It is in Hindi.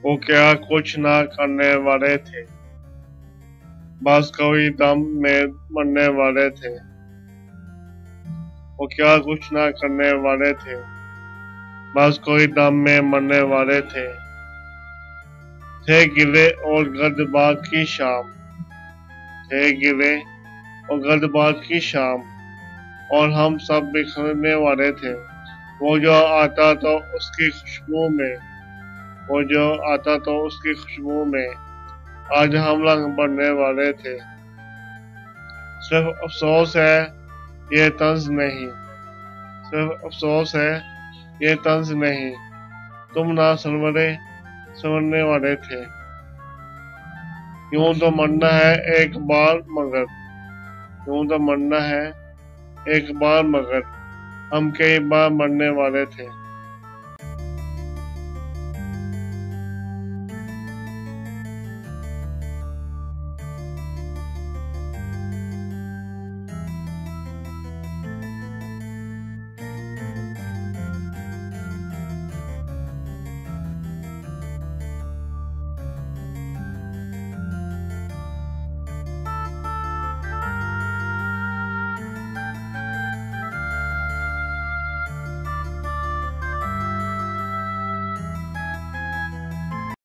वो क्या कुछ ना करने वाले थे, बस कोई दम में मरने वाले थे। वो क्या कुछ ना करने वाले थे, बस कोई दम में मरने वाले थे। थे गिले और गर्दबाद की शाम, थे गिले और गर्दबाद की शाम, और हम सब बिखरने वाले थे। वो जो आता तो उसकी खुशबू में, वो जो आता तो उसकी खुशबू में, आज हम रंग बढ़ने वाले थे। सिर्फ अफसोस है ये तंज नहीं, सिर्फ अफसोस है ये तंज नहीं, तुम ना सनवरे संवरने वाले थे। यूं तो मरना है एक बार मगर, यूं तो मरना है एक बार मगर, हम कई बार मरने वाले थे।